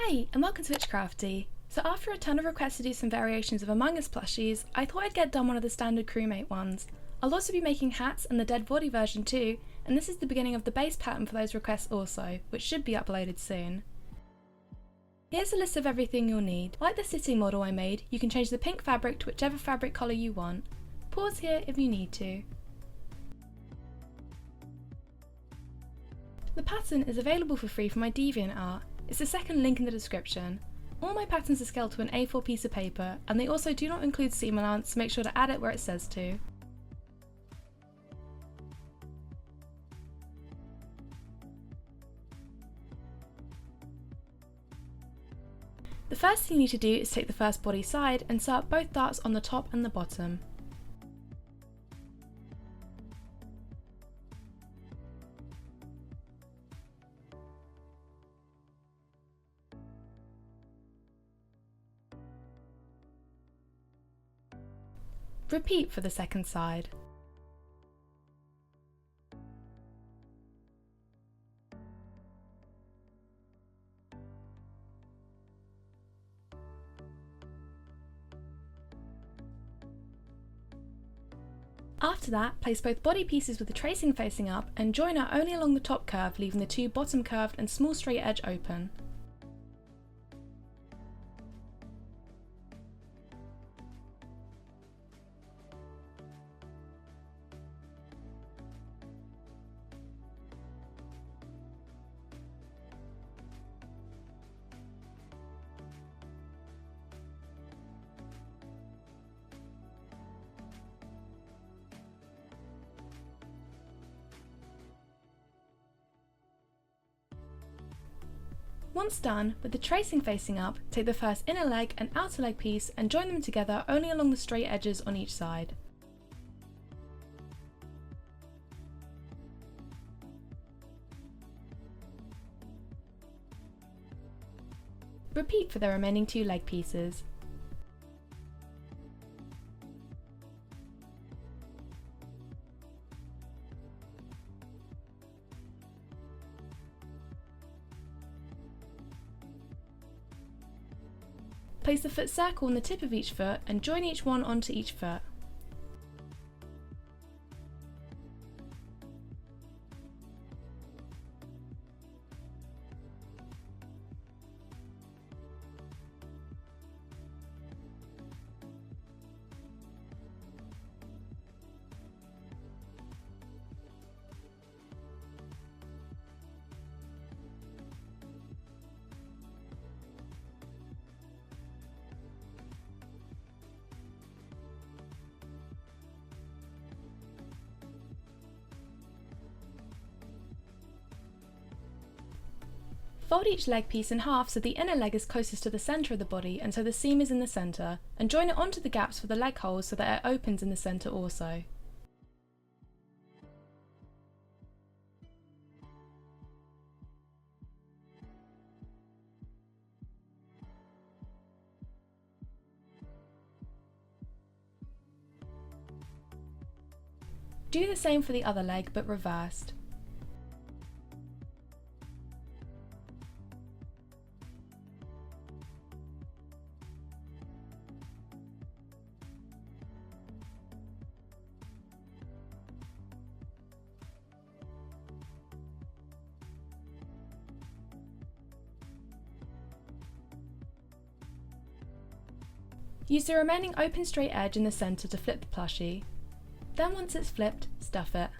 Hey, and welcome to Witchcrafty. So after a ton of requests to do some variations of Among Us plushies, I thought I'd get done one of the standard Crewmate ones. I'll also be making hats and the dead body version too, and this is the beginning of the base pattern for those requests also, which should be uploaded soon. Here's a list of everything you'll need. Like the sitting model I made, you can change the pink fabric to whichever fabric colour you want. Pause here if you need to. The pattern is available for free from my DeviantArt. It's the second link in the description. All my patterns are scaled to an A4 piece of paper, and they also do not include seam allowance, so make sure to add it where it says to. The first thing you need to do is take the first body side and sew up both darts on the top and the bottom. Repeat for the second side. After that, place both body pieces with the tracing facing up and join her only along the top curve, leaving the two bottom curved and small straight edge open. Once done, with the tracing facing up, take the first inner leg and outer leg piece and join them together only along the straight edges on each side. Repeat for the remaining two leg pieces. Place the foot circle on the tip of each foot and join each one onto each foot. Fold each leg piece in half so the inner leg is closest to the centre of the body and so the seam is in the centre, and join it onto the gaps for the leg holes so that it opens in the centre also. Do the same for the other leg but reversed. Use the remaining open straight edge in the centre to flip the plushie. Then once it's flipped, stuff it.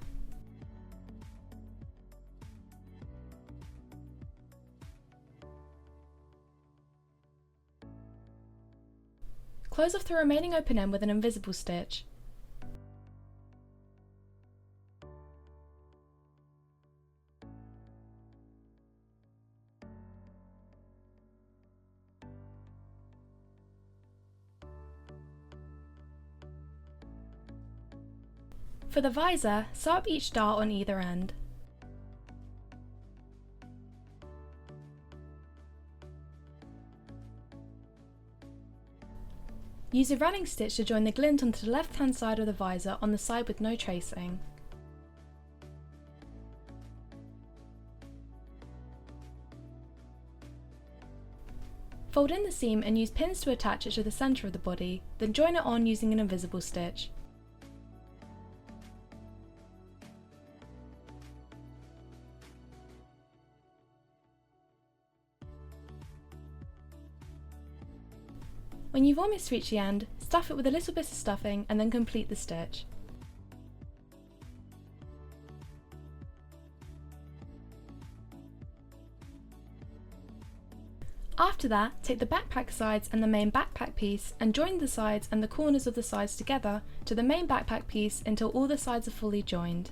Close off the remaining open end with an invisible stitch. For the visor, sew up each dart on either end. Use a running stitch to join the glint onto the left hand side of the visor on the side with no tracing. Fold in the seam and use pins to attach it to the centre of the body, then join it on using an invisible stitch. When you've almost reached the end, stuff it with a little bit of stuffing and then complete the stitch. After that, take the backpack sides and the main backpack piece and join the sides and the corners of the sides together to the main backpack piece until all the sides are fully joined.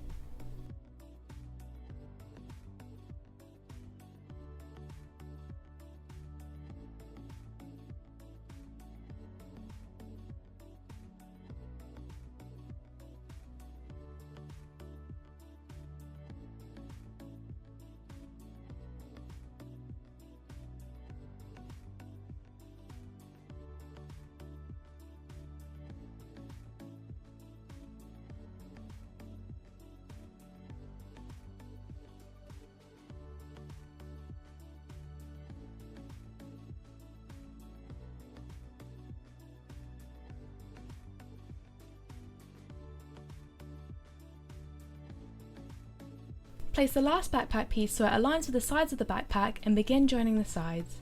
Place the last backpack piece so it aligns with the sides of the backpack and begin joining the sides.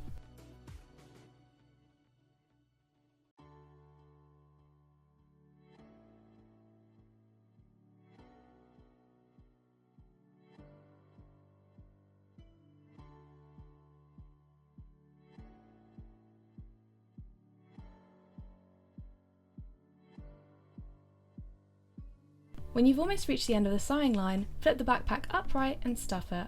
When you've almost reached the end of the sewing line, flip the backpack upright and stuff it.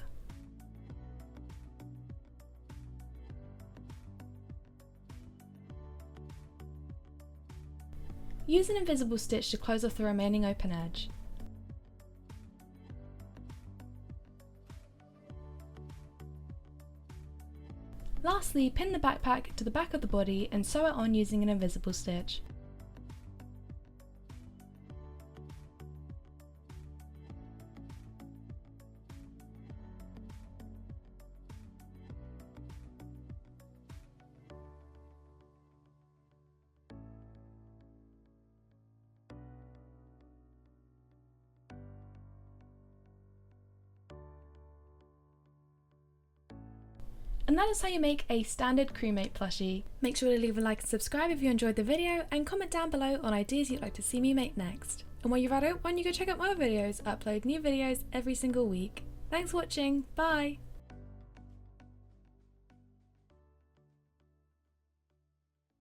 Use an invisible stitch to close off the remaining open edge. Lastly, pin the backpack to the back of the body and sew it on using an invisible stitch. And that is how you make a standard Crewmate plushie. Make sure to leave a like and subscribe if you enjoyed the video, and comment down below on ideas you'd like to see me make next. And while you're at it, why don't you go check out my other videos? I upload new videos every single week. Thanks for watching, bye!